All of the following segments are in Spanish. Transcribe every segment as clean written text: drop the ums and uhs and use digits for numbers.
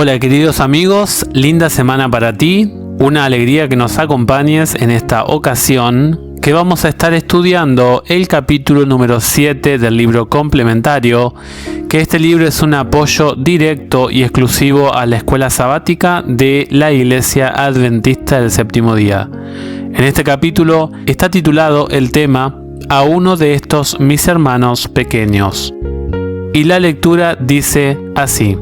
Hola queridos amigos, linda semana para ti, una alegría que nos acompañes en esta ocasión que vamos a estar estudiando el capítulo número 7 del libro complementario, que este libro es un apoyo directo y exclusivo a la escuela sabática de la Iglesia Adventista del Séptimo Día. En este capítulo está titulado el tema "A uno de estos mis hermanos pequeños", y la lectura dice así.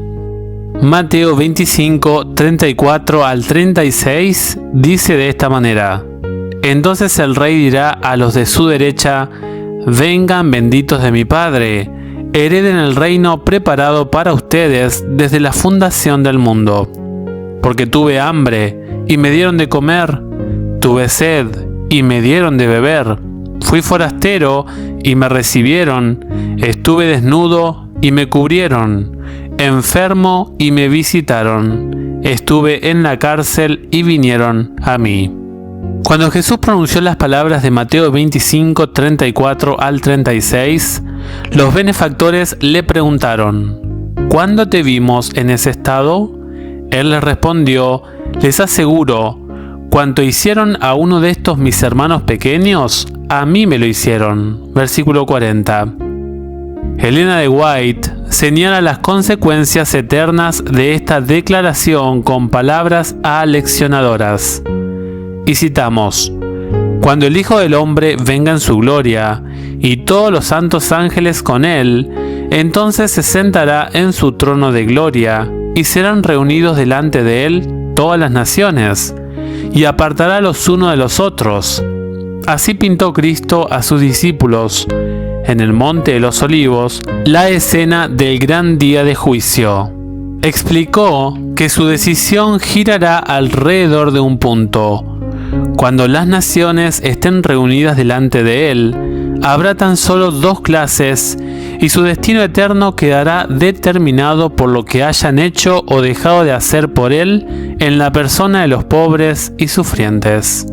Mateo 25, 34 al 36 dice de esta manera: Entonces el rey dirá a los de su derecha: Vengan benditos de mi Padre, hereden el reino preparado para ustedes desde la fundación del mundo. Porque tuve hambre y me dieron de comer, tuve sed y me dieron de beber, fui forastero y me recibieron, estuve desnudo y me cubrieron, enfermo y me visitaron, estuve en la cárcel y vinieron a mí. Cuando Jesús pronunció las palabras de Mateo 25, 34 al 36, los benefactores le preguntaron: ¿Cuándo te vimos en ese estado? Él les respondió: Les aseguro, cuanto hicieron a uno de estos mis hermanos pequeños, a mí me lo hicieron. Versículo 40. Elena de White señala las consecuencias eternas de esta declaración con palabras aleccionadoras. Y citamos: Cuando el Hijo del Hombre venga en su gloria, y todos los santos ángeles con él, entonces se sentará en su trono de gloria, y serán reunidos delante de él todas las naciones, y apartará los unos de los otros. Así pintó Cristo a sus discípulos, en el Monte de los Olivos, la escena del gran día de juicio. Explicó que su decisión girará alrededor de un punto. Cuando las naciones estén reunidas delante de él, habrá tan solo dos clases y su destino eterno quedará determinado por lo que hayan hecho o dejado de hacer por él en la persona de los pobres y sufrientes.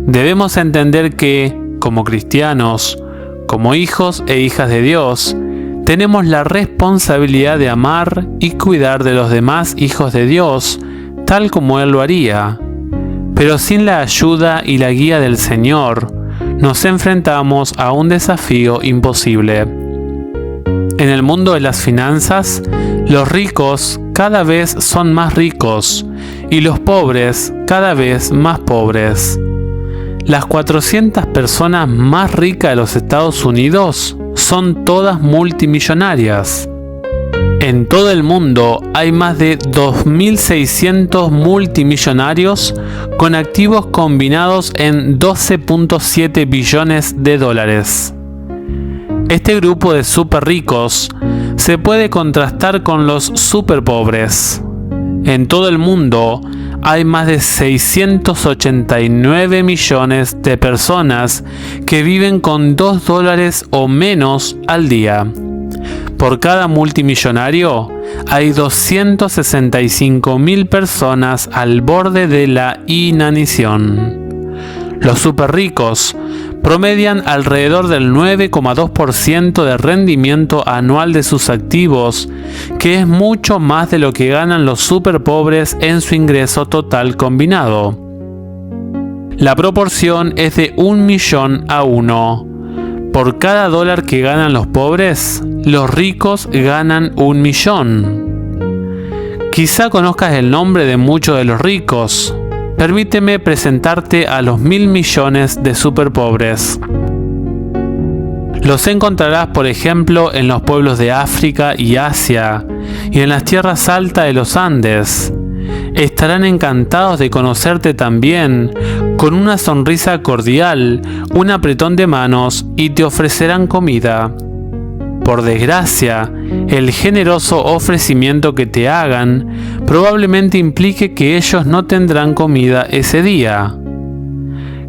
Debemos entender que, como cristianos, como hijos e hijas de Dios, tenemos la responsabilidad de amar y cuidar de los demás hijos de Dios, tal como Él lo haría. Pero sin la ayuda y la guía del Señor, nos enfrentamos a un desafío imposible. En el mundo de las finanzas, los ricos cada vez son más ricos y los pobres cada vez más pobres. Las 400 personas más ricas de los Estados Unidos son todas multimillonarias. En todo el mundo hay más de 2.600 multimillonarios con activos combinados en 12.7 billones de dólares. Este grupo de super ricos se puede contrastar con los super pobres. En todo el mundo hay más de 689 millones de personas que viven con $2 o menos al día. Por cada multimillonario, hay 265.000 personas al borde de la inanición. Los super ricos promedian alrededor del 9,2% de rendimiento anual de sus activos, que es mucho más de lo que ganan los super pobres en su ingreso total combinado. La proporción es de 1 millón a 1. Por cada dólar que ganan los pobres, los ricos ganan 1 millón. Quizá conozcas el nombre de muchos de los ricos. Permíteme presentarte a los 1.000 millones de superpobres. Los encontrarás, por ejemplo, en los pueblos de África y Asia, y en las tierras altas de los Andes. Estarán encantados de conocerte también, con una sonrisa cordial, un apretón de manos, y te ofrecerán comida. Por desgracia, el generoso ofrecimiento que te hagan probablemente implique que ellos no tendrán comida ese día.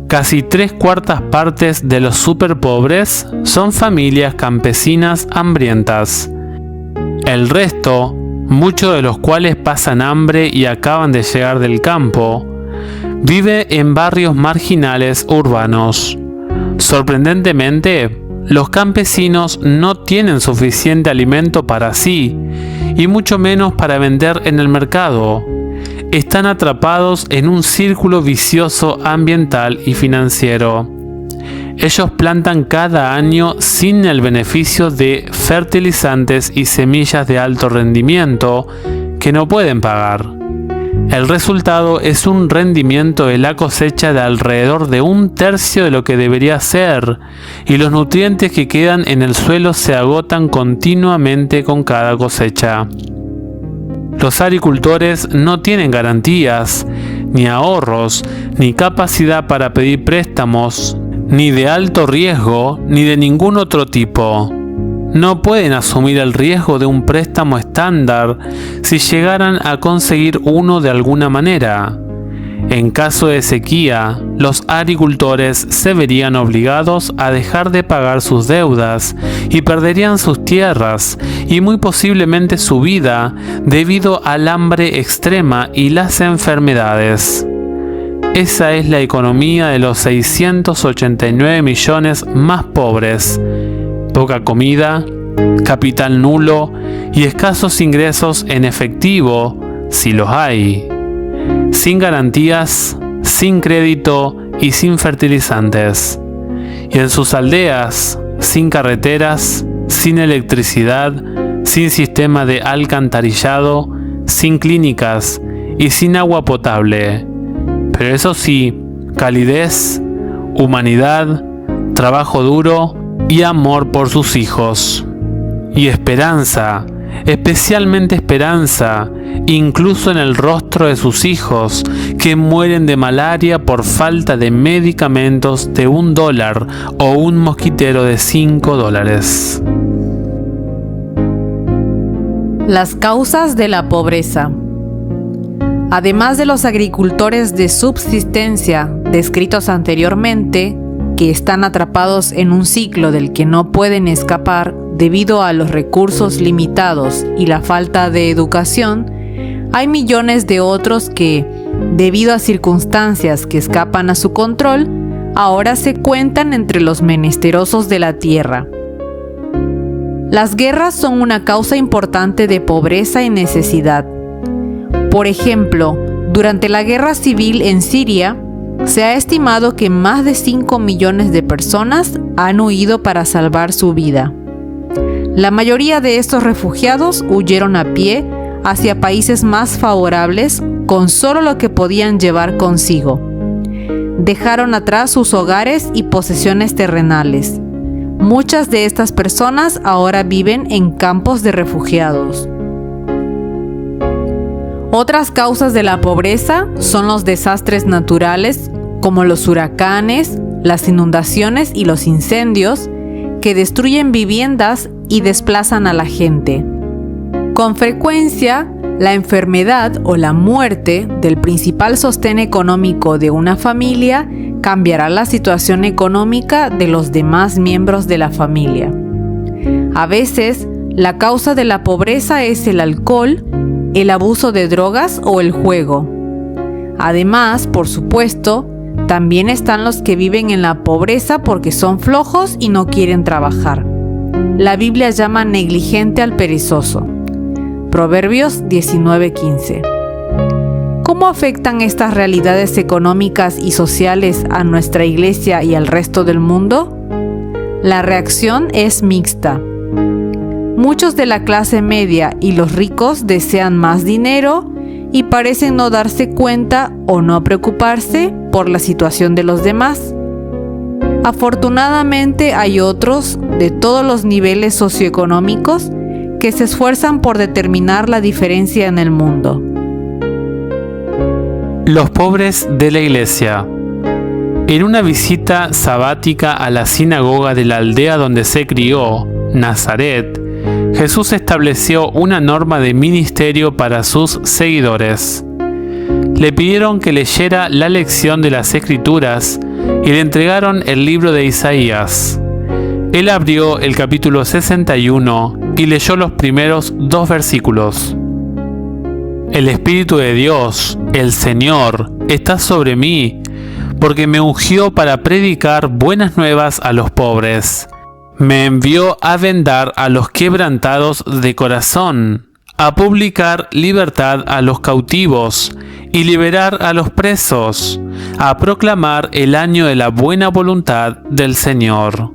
Casi 3/4 partes de los superpobres son familias campesinas hambrientas. El resto, muchos de los cuales pasan hambre y acaban de llegar del campo, vive en barrios marginales urbanos. Sorprendentemente, los campesinos no tienen suficiente alimento para sí y mucho menos para vender en el mercado. Están atrapados en un círculo vicioso ambiental y financiero. Ellos plantan cada año sin el beneficio de fertilizantes y semillas de alto rendimiento que no pueden pagar. El resultado es un rendimiento de la cosecha de alrededor de 1/3 de lo que debería ser, y los nutrientes que quedan en el suelo se agotan continuamente con cada cosecha. Los agricultores no tienen garantías, ni ahorros, ni capacidad para pedir préstamos, ni de alto riesgo, ni de ningún otro tipo. No pueden asumir el riesgo de un préstamo estándar si llegaran a conseguir uno de alguna manera. En caso de sequía, los agricultores se verían obligados a dejar de pagar sus deudas y perderían sus tierras y muy posiblemente su vida debido al hambre extrema y las enfermedades. Esa es la economía de los 689 millones más pobres. Poca comida, capital nulo y escasos ingresos en efectivo, si los hay. Sin garantías, sin crédito y sin fertilizantes. Y en sus aldeas, sin carreteras, sin electricidad, sin sistema de alcantarillado, sin clínicas y sin agua potable. Pero eso sí, calidez, humanidad, trabajo duro y amor por sus hijos. Y esperanza, especialmente esperanza, incluso en el rostro de sus hijos, que mueren de malaria por falta de medicamentos de $1 o un mosquitero de $5. Las causas de la pobreza. Además de los agricultores de subsistencia descritos anteriormente, que están atrapados en un ciclo del que no pueden escapar debido a los recursos limitados y la falta de educación, hay millones de otros que, debido a circunstancias que escapan a su control, ahora se cuentan entre los menesterosos de la tierra. Las guerras son una causa importante de pobreza y necesidad. Por ejemplo, durante la guerra civil en Siria, se ha estimado que más de 5 millones de personas han huido para salvar su vida. La mayoría de estos refugiados huyeron a pie hacia países más favorables con solo lo que podían llevar consigo. Dejaron atrás sus hogares y posesiones terrenales. Muchas de estas personas ahora viven en campos de refugiados. Otras causas de la pobreza son los desastres naturales, como los huracanes, las inundaciones y los incendios, que destruyen viviendas y desplazan a la gente. Con frecuencia, la enfermedad o la muerte del principal sostén económico de una familia cambiará la situación económica de los demás miembros de la familia. A veces, la causa de la pobreza es el alcohol, el abuso de drogas o el juego. Además, por supuesto, también están los que viven en la pobreza porque son flojos y no quieren trabajar. La Biblia llama negligente al perezoso. Proverbios 19:15. ¿Cómo afectan estas realidades económicas y sociales a nuestra iglesia y al resto del mundo? La reacción es mixta. Muchos de la clase media y los ricos desean más dinero y parecen no darse cuenta o no preocuparse por la situación de los demás. Afortunadamente hay otros de todos los niveles socioeconómicos que se esfuerzan por determinar la diferencia en el mundo. Los pobres de la iglesia. En una visita sabática a la sinagoga de la aldea donde se crió, Nazaret, Jesús estableció una norma de ministerio para sus seguidores. Le pidieron que leyera la lección de las Escrituras y le entregaron el libro de Isaías. Él abrió el capítulo 61 y leyó los primeros 2 versículos. El Espíritu de Dios, el Señor, está sobre mí, porque me ungió para predicar buenas nuevas a los pobres. Me envió a vendar a los quebrantados de corazón, a publicar libertad a los cautivos y liberar a los presos, a proclamar el año de la buena voluntad del Señor.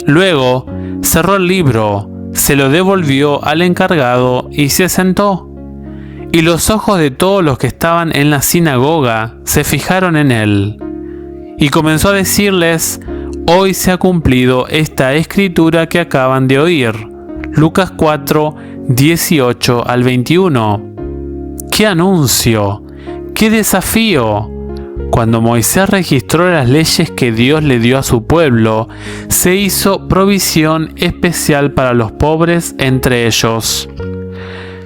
Luego cerró el libro, se lo devolvió al encargado y se sentó. Y los ojos de todos los que estaban en la sinagoga se fijaron en él. Y comenzó a decirles: hoy se ha cumplido esta escritura que acaban de oír. Lucas 4, 18 al 21. ¡Qué anuncio! ¡Qué desafío! Cuando Moisés registró las leyes que Dios le dio a su pueblo, se hizo provisión especial para los pobres entre ellos.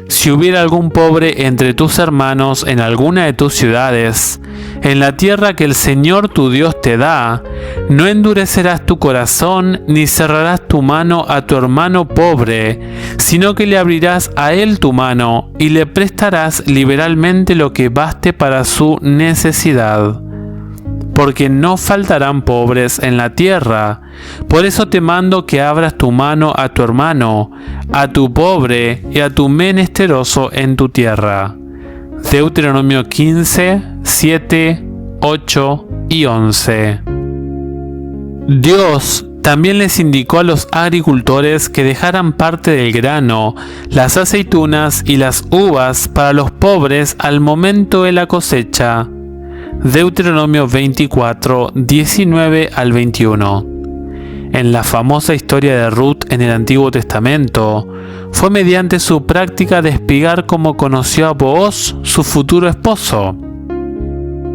Si hubiera algún pobre entre tus hermanos en alguna de tus ciudades, en la tierra que el Señor tu Dios te da, no endurecerás tu corazón ni cerrarás tu mano a tu hermano pobre, sino que le abrirás a él tu mano y le prestarás liberalmente lo que baste para su necesidad. Porque no faltarán pobres en la tierra. Por eso te mando que abras tu mano a tu hermano, a tu pobre y a tu menesteroso en tu tierra. Deuteronomio 15, 7, 8 y 11. Dios también les indicó a los agricultores que dejaran parte del grano, las aceitunas y las uvas para los pobres al momento de la cosecha. Deuteronomio 24, 19 al 21. En la famosa historia de Ruth en el Antiguo Testamento, fue mediante su práctica de espigar como conoció a Booz, su futuro esposo.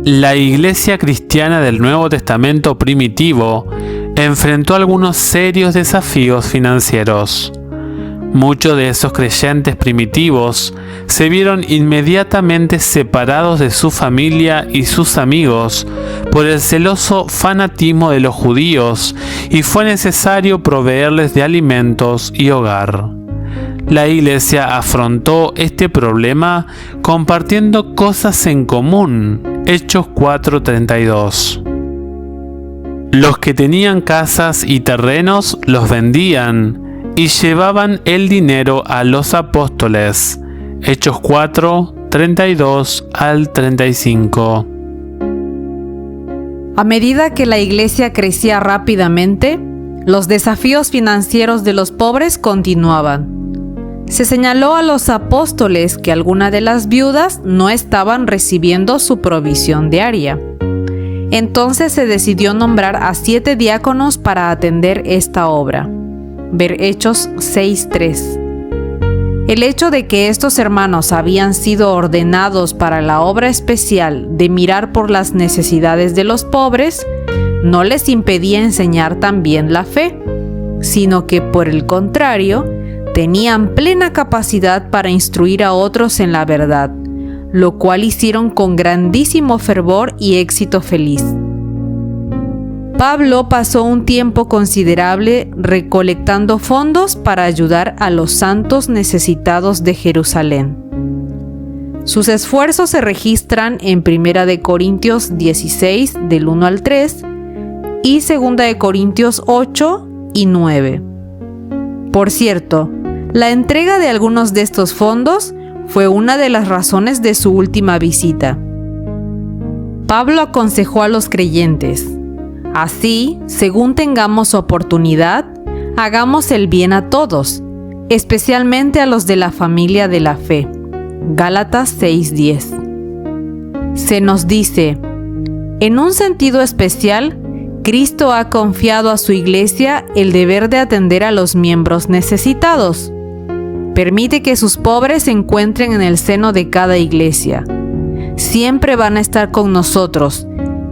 La iglesia cristiana del Nuevo Testamento primitivo enfrentó algunos serios desafíos financieros. Muchos de esos creyentes primitivos se vieron inmediatamente separados de su familia y sus amigos por el celoso fanatismo de los judíos y fue necesario proveerles de alimentos y hogar. La iglesia afrontó este problema compartiendo cosas en común. Hechos 4:32. Los que tenían casas y terrenos los vendían y llevaban el dinero a los apóstoles. Hechos 4, 32 al 35. A medida que la iglesia crecía rápidamente, los desafíos financieros de los pobres continuaban. Se señaló a los apóstoles que algunas de las viudas no estaban recibiendo su provisión diaria. Entonces se decidió nombrar a 7 diáconos para atender esta obra. Ver Hechos 6:3. El hecho de que estos hermanos habían sido ordenados para la obra especial de mirar por las necesidades de los pobres no les impedía enseñar también la fe, sino que por el contrario, tenían plena capacidad para instruir a otros en la verdad, lo cual hicieron con grandísimo fervor y éxito feliz. Pablo pasó un tiempo considerable recolectando fondos para ayudar a los santos necesitados de Jerusalén. Sus esfuerzos se registran en 1 de Corintios 16, del 1 al 3, y 2 de Corintios 8 y 9. Por cierto, la entrega de algunos de estos fondos fue una de las razones de su última visita. Pablo aconsejó a los creyentes: así, según tengamos oportunidad, hagamos el bien a todos, especialmente a los de la familia de la fe. Gálatas 6:10. Se nos dice: en un sentido especial, Cristo ha confiado a su iglesia el deber de atender a los miembros necesitados. Permite que sus pobres se encuentren en el seno de cada iglesia. Siempre van a estar con nosotros.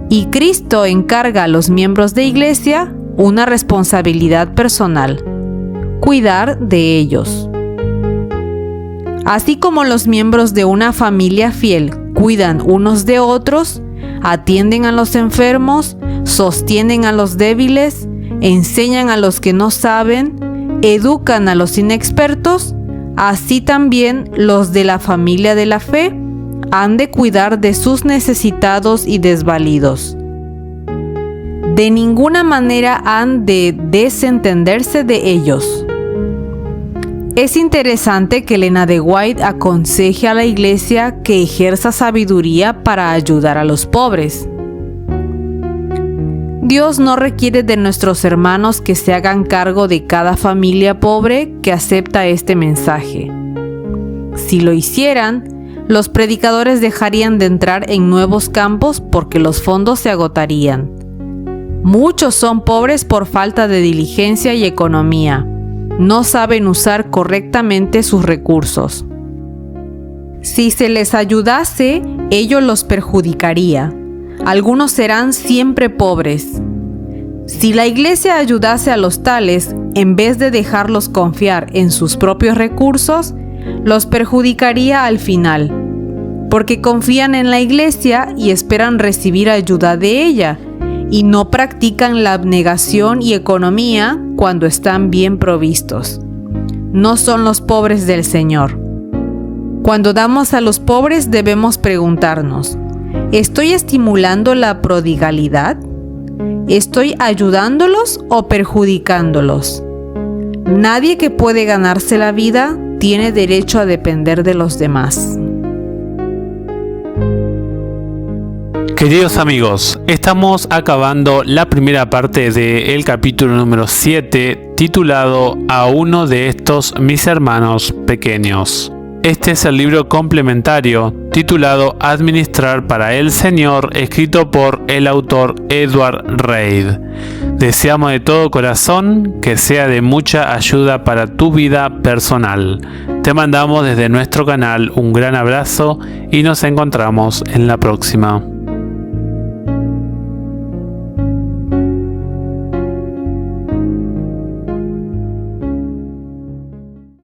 Y Cristo encarga a los miembros de iglesia una responsabilidad personal: cuidar de ellos. Así como los miembros de una familia fiel cuidan unos de otros, atienden a los enfermos, sostienen a los débiles, enseñan a los que no saben, educan a los inexpertos, así también los de la familia de la fe han de cuidar de sus necesitados y desvalidos. De ninguna manera han de desentenderse de ellos. Es interesante que Elena de White aconseje a la iglesia que ejerza sabiduría para ayudar a los pobres. Dios no requiere de nuestros hermanos que se hagan cargo de cada familia pobre que acepta este mensaje. Si lo hicieran, los predicadores dejarían de entrar en nuevos campos porque los fondos se agotarían. Muchos son pobres por falta de diligencia y economía. No saben usar correctamente sus recursos. Si se les ayudase, ello los perjudicaría. Algunos serán siempre pobres. Si la iglesia ayudase a los tales, en vez de dejarlos confiar en sus propios recursos, los perjudicaría al final, porque confían en la iglesia y esperan recibir ayuda de ella, y no practican la abnegación y economía cuando están bien provistos. No son los pobres del Señor. Cuando damos a los pobres debemos preguntarnos, ¿estoy estimulando la prodigalidad? ¿Estoy ayudándolos o perjudicándolos? Nadie que puede ganarse la vida tiene derecho a depender de los demás. Queridos amigos, estamos acabando la primera parte del capítulo número 7, titulado A uno de estos mis hermanos pequeños. Este es el libro complementario, titulado Administrar para el Señor, escrito por el autor Edward Reid. Deseamos de todo corazón que sea de mucha ayuda para tu vida personal. Te mandamos desde nuestro canal un gran abrazo y nos encontramos en la próxima.